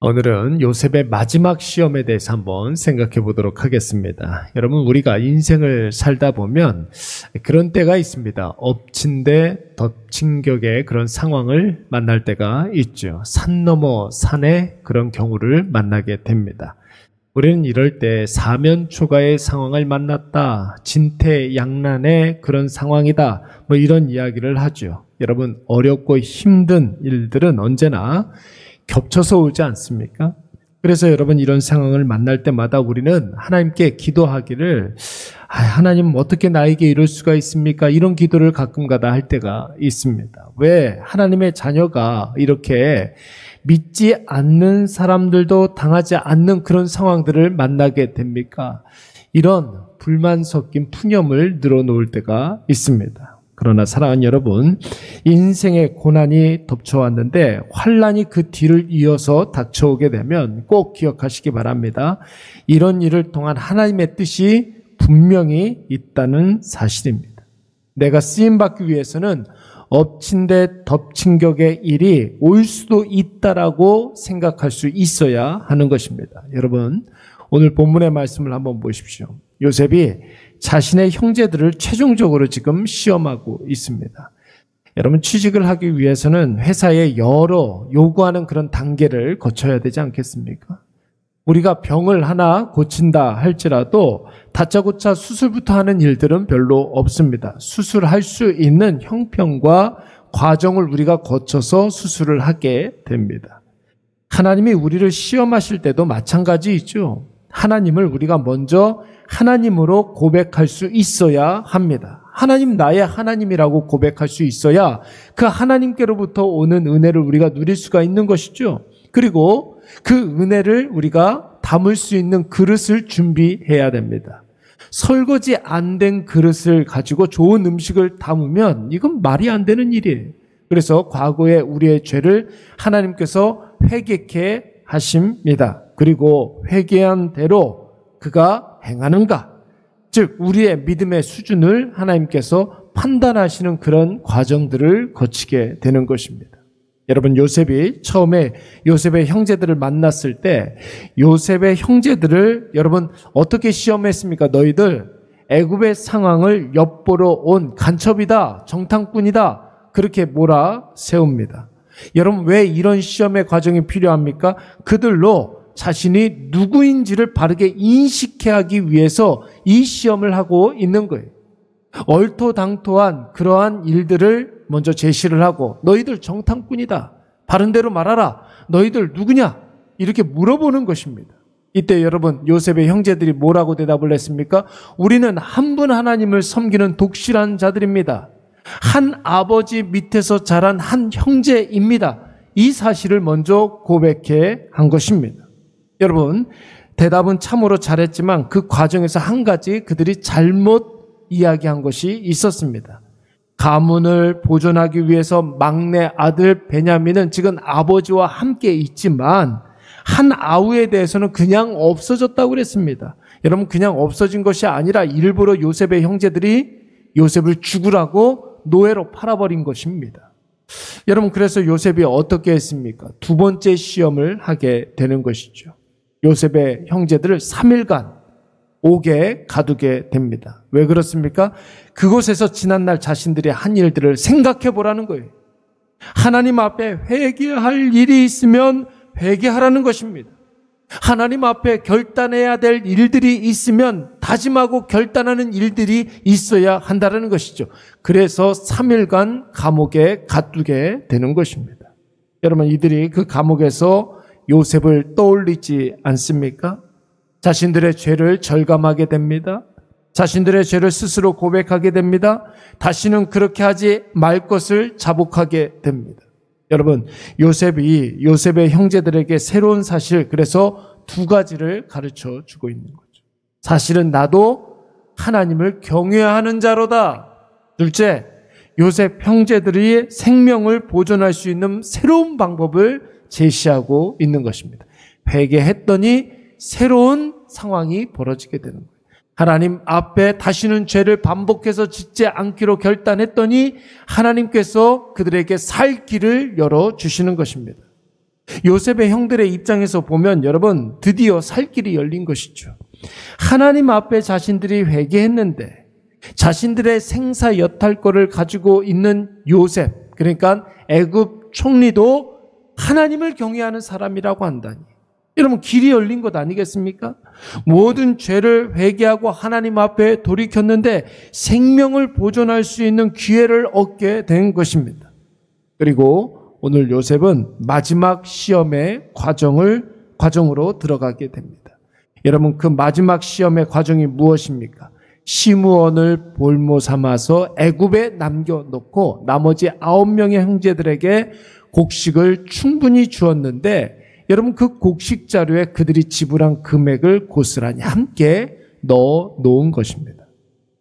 오늘은 요셉의 마지막 시험에 대해서 한번 생각해 보도록 하겠습니다. 여러분, 우리가 인생을 살다 보면 그런 때가 있습니다. 엎친 데 덮친 격의 그런 상황을 만날 때가 있죠. 산 넘어 산의 그런 경우를 만나게 됩니다. 우리는 이럴 때 사면초가의 상황을 만났다, 진퇴양난의 그런 상황이다, 이런 이야기를 하죠. 여러분, 어렵고 힘든 일들은 언제나 겹쳐서 오지 않습니까? 그래서 여러분, 이런 상황을 만날 때마다 우리는 하나님께 기도하기를, 하나님 어떻게 나에게 이럴 수가 있습니까? 이런 기도를 가끔가다 할 때가 있습니다. 왜 하나님의 자녀가 이렇게 믿지 않는 사람들도 당하지 않는 그런 상황들을 만나게 됩니까? 이런 불만 섞인 푸념을 늘어놓을 때가 있습니다. 그러나 사랑하는 여러분, 인생의 고난이 덮쳐왔는데 환난이 그 뒤를 이어서 닥쳐오게 되면 꼭 기억하시기 바랍니다. 이런 일을 통한 하나님의 뜻이 분명히 있다는 사실입니다. 내가 쓰임받기 위해서는 엎친 데 덮친 격의 일이 올 수도 있다라고 생각할 수 있어야 하는 것입니다. 여러분, 오늘 본문의 말씀을 한번 보십시오. 요셉이 자신의 형제들을 최종적으로 지금 시험하고 있습니다. 여러분, 취직을 하기 위해서는 회사에 여러 요구하는 그런 단계를 거쳐야 되지 않겠습니까? 우리가 병을 하나 고친다 할지라도 다짜고짜 수술부터 하는 일들은 별로 없습니다. 수술할 수 있는 형편과 과정을 우리가 거쳐서 수술을 하게 됩니다. 하나님이 우리를 시험하실 때도 마찬가지이죠. 하나님을 우리가 먼저 하나님으로 고백할 수 있어야 합니다. 하나님 나의 하나님이라고 고백할 수 있어야 그 하나님께로부터 오는 은혜를 우리가 누릴 수가 있는 것이죠. 그리고 그 은혜를 우리가 담을 수 있는 그릇을 준비해야 됩니다. 설거지 안 된 그릇을 가지고 좋은 음식을 담으면 이건 말이 안 되는 일이에요. 그래서 과거의 우리의 죄를 하나님께서 회개케 하십니다. 그리고 회개한 대로 그가 행하는가? 즉 우리의 믿음의 수준을 하나님께서 판단하시는 그런 과정들을 거치게 되는 것입니다. 여러분, 요셉이 처음에 요셉의 형제들을 만났을 때 요셉의 형제들을 여러분 어떻게 시험했습니까? 너희들 애굽의 상황을 엿보러 온 간첩이다, 정탐꾼이다, 그렇게 몰아세웁니다. 여러분, 왜 이런 시험의 과정이 필요합니까? 그들로 자신이 누구인지를 바르게 인식해야 하기 위해서 이 시험을 하고 있는 거예요. 얼토당토한 그러한 일들을 먼저 제시를 하고 너희들 정탐꾼이다, 바른 대로 말하라, 너희들 누구냐, 이렇게 물어보는 것입니다. 이때 여러분, 요셉의 형제들이 뭐라고 대답을 했습니까? 우리는 한 분 하나님을 섬기는 독실한 자들입니다. 한 아버지 밑에서 자란 한 형제입니다. 이 사실을 먼저 고백해 한 것입니다. 여러분, 대답은 참으로 잘했지만 그 과정에서 한 가지 그들이 잘못 이야기한 것이 있었습니다. 가문을 보존하기 위해서 막내 아들 베냐민은 지금 아버지와 함께 있지만 한 아우에 대해서는 그냥 없어졌다고 그랬습니다. 여러분, 그냥 없어진 것이 아니라 일부러 요셉의 형제들이 요셉을 죽으라고 노예로 팔아버린 것입니다. 여러분, 그래서 요셉이 어떻게 했습니까? 두 번째 시험을 하게 되는 것이죠. 요셉의 형제들을 3일간 옥에 가두게 됩니다. 왜 그렇습니까? 그곳에서 지난날 자신들이 한 일들을 생각해 보라는 거예요. 하나님 앞에 회개할 일이 있으면 회개하라는 것입니다. 하나님 앞에 결단해야 될 일들이 있으면 다짐하고 결단하는 일들이 있어야 한다는 것이죠. 그래서 3일간 감옥에 가두게 되는 것입니다. 여러분, 이들이 그 감옥에서 요셉을 떠올리지 않습니까? 자신들의 죄를 절감하게 됩니다. 자신들의 죄를 스스로 고백하게 됩니다. 다시는 그렇게 하지 말 것을 자복하게 됩니다. 여러분, 요셉이 요셉의 형제들에게 새로운 사실, 그래서 두 가지를 가르쳐 주고 있는 거죠. 사실은 나도 하나님을 경외하는 자로다. 둘째, 요셉 형제들이 생명을 보존할 수 있는 새로운 방법을 제시하고 있는 것입니다. 회개했더니 새로운 상황이 벌어지게 되는 거예요. 하나님 앞에 다시는 죄를 반복해서 짓지 않기로 결단했더니 하나님께서 그들에게 살 길을 열어주시는 것입니다. 요셉의 형들의 입장에서 보면 여러분 드디어 살 길이 열린 것이죠. 하나님 앞에 자신들이 회개했는데 자신들의 생사 여탈권을 가지고 있는 요셉, 그러니까 애굽 총리도 하나님을 경외하는 사람이라고 한다니. 여러분 길이 열린 것 아니겠습니까? 모든 죄를 회개하고 하나님 앞에 돌이켰는데 생명을 보존할 수 있는 기회를 얻게 된 것입니다. 그리고 오늘 요셉은 마지막 시험의 과정으로 들어가게 됩니다. 여러분 그 마지막 시험의 과정이 무엇입니까? 시므온을 볼모 삼아서 애굽에 남겨놓고 나머지 9명의 형제들에게 곡식을 충분히 주었는데 여러분 그 곡식 자료에 그들이 지불한 금액을 고스란히 함께 넣어 놓은 것입니다.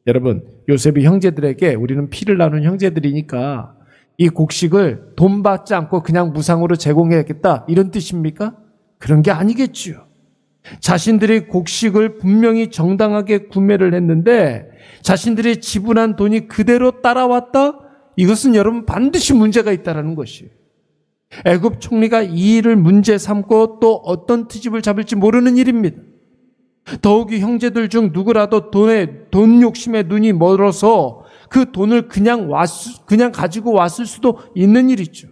여러분 요셉이 형제들에게 우리는 피를 나눈 형제들이니까 이 곡식을 돈 받지 않고 그냥 무상으로 제공해야겠다 이런 뜻입니까? 그런 게 아니겠지요. 자신들이 곡식을 분명히 정당하게 구매를 했는데 자신들이 지불한 돈이 그대로 따라왔다? 이것은 여러분 반드시 문제가 있다는 것이에요. 애굽 총리가 이 일을 문제 삼고 또 어떤 트집을 잡을지 모르는 일입니다. 더욱이 형제들 중 누구라도 돈 욕심에 눈이 멀어서 그 돈을 그냥 가지고 왔을 수도 있는 일이죠.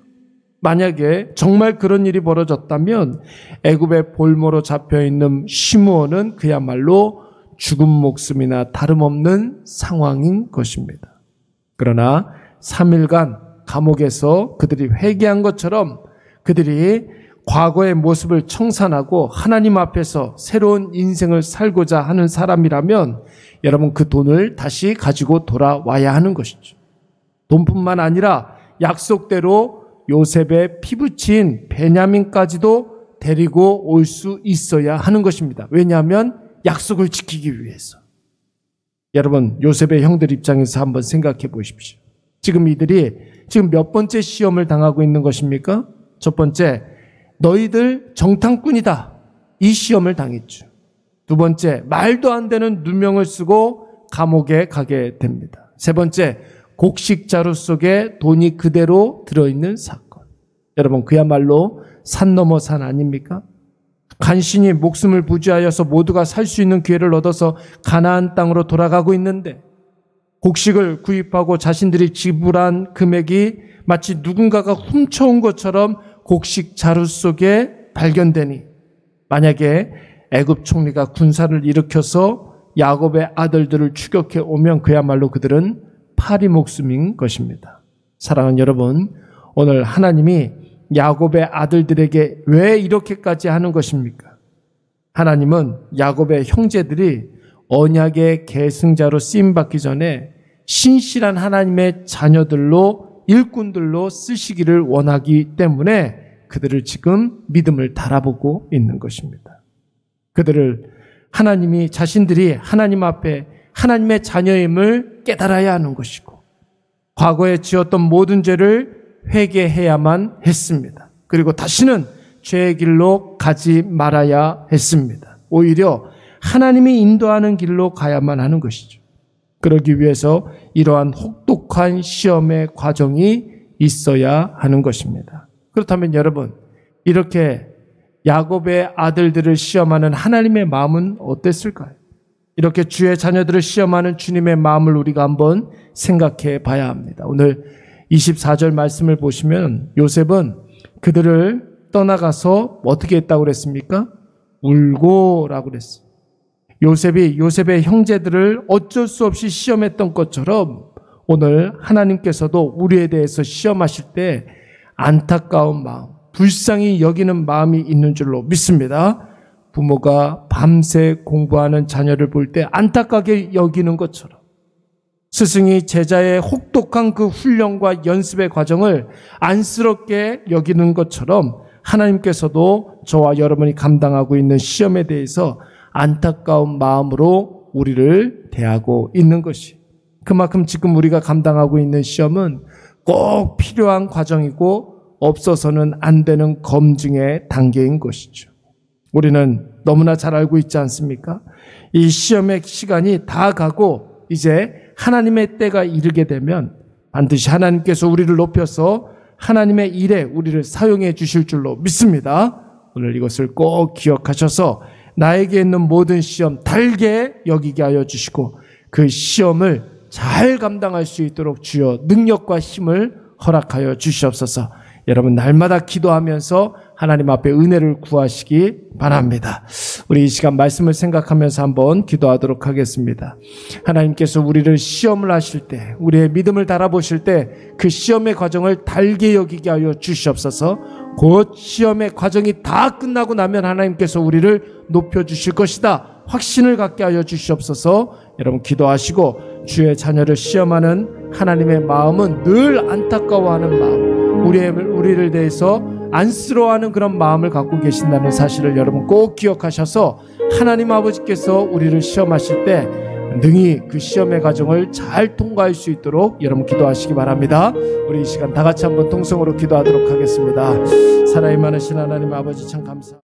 만약에 정말 그런 일이 벌어졌다면 애굽의 볼모로 잡혀있는 시므온은 그야말로 죽은 목숨이나 다름없는 상황인 것입니다. 그러나 3일간 감옥에서 그들이 회개한 것처럼 그들이 과거의 모습을 청산하고 하나님 앞에서 새로운 인생을 살고자 하는 사람이라면 여러분 그 돈을 다시 가지고 돌아와야 하는 것이죠. 돈뿐만 아니라 약속대로 요셉의 피부치인 베냐민까지도 데리고 올 수 있어야 하는 것입니다. 왜냐하면 약속을 지키기 위해서. 여러분 요셉의 형들 입장에서 한번 생각해 보십시오. 지금 이들이 몇 번째 시험을 당하고 있는 것입니까? 첫 번째, 너희들 정탐꾼이다. 이 시험을 당했죠. 두 번째, 말도 안 되는 누명을 쓰고 감옥에 가게 됩니다. 세 번째, 곡식 자루 속에 돈이 그대로 들어있는 사건. 여러분 그야말로 산 넘어 산 아닙니까? 간신히 목숨을 부지하여서 모두가 살 수 있는 기회를 얻어서 가나안 땅으로 돌아가고 있는데 곡식을 구입하고 자신들이 지불한 금액이 마치 누군가가 훔쳐온 것처럼 곡식 자루 속에 발견되니 만약에 애굽 총리가 군사를 일으켜서 야곱의 아들들을 추격해 오면 그야말로 그들은 파리 목숨인 것입니다. 사랑하는 여러분, 오늘 하나님이 야곱의 아들들에게 왜 이렇게까지 하는 것입니까? 하나님은 야곱의 형제들이 언약의 계승자로 쓰임받기 전에 신실한 하나님의 자녀들로 일꾼들로 쓰시기를 원하기 때문에 그들을 지금 믿음을 달아보고 있는 것입니다. 그들을 하나님이 자신들이 하나님 앞에 하나님의 자녀임을 깨달아야 하는 것이고 과거에 지었던 모든 죄를 회개해야만 했습니다. 그리고 다시는 죄의 길로 가지 말아야 했습니다. 오히려 하나님이 인도하는 길로 가야만 하는 것이죠. 그러기 위해서 이러한 혹독한 시험의 과정이 있어야 하는 것입니다. 그렇다면 여러분, 이렇게 야곱의 아들들을 시험하는 하나님의 마음은 어땠을까요? 이렇게 주의 자녀들을 시험하는 주님의 마음을 우리가 한번 생각해 봐야 합니다. 오늘 24절 말씀을 보시면 요셉은 그들을 떠나가서 어떻게 했다고 그랬습니까? 울고라고 그랬어요. 요셉이 요셉의 형제들을 어쩔 수 없이 시험했던 것처럼 오늘 하나님께서도 우리에 대해서 시험하실 때 안타까운 마음, 불쌍히 여기는 마음이 있는 줄로 믿습니다. 부모가 밤새 공부하는 자녀를 볼 때 안타깝게 여기는 것처럼 스승이 제자의 혹독한 그 훈련과 연습의 과정을 안쓰럽게 여기는 것처럼 하나님께서도 저와 여러분이 감당하고 있는 시험에 대해서 안타까운 마음으로 우리를 대하고 있는 것이 그만큼 지금 우리가 감당하고 있는 시험은 꼭 필요한 과정이고 없어서는 안 되는 검증의 단계인 것이죠. 우리는 너무나 잘 알고 있지 않습니까? 이 시험의 시간이 다 가고 이제 하나님의 때가 이르게 되면 반드시 하나님께서 우리를 높여서 하나님의 일에 우리를 사용해 주실 줄로 믿습니다. 오늘 이것을 꼭 기억하셔서 나에게 있는 모든 시험 달게 여기게 하여 주시고 그 시험을 잘 감당할 수 있도록 주여 능력과 힘을 허락하여 주시옵소서. 여러분 날마다 기도하면서 하나님 앞에 은혜를 구하시기 바랍니다. 우리 이 시간 말씀을 생각하면서 한번 기도하도록 하겠습니다. 하나님께서 우리를 시험을 하실 때, 우리의 믿음을 달아보실 때 그 시험의 과정을 달게 여기게 하여 주시옵소서. 곧 시험의 과정이 다 끝나고 나면 하나님께서 우리를 높여주실 것이다 확신을 갖게 하여 주시옵소서. 여러분 기도하시고 주의 자녀를 시험하는 하나님의 마음은 늘 안타까워하는 마음, 우리를 대해서 안쓰러워하는 그런 마음을 갖고 계신다는 사실을 여러분 꼭 기억하셔서 하나님 아버지께서 우리를 시험하실 때 능히 그 시험의 과정을 잘 통과할 수 있도록 여러분 기도하시기 바랍니다. 우리 이 시간 다 같이 한번 통성으로 기도하도록 하겠습니다. 사랑이 많으신 하나님 아버지 참 감사합니다.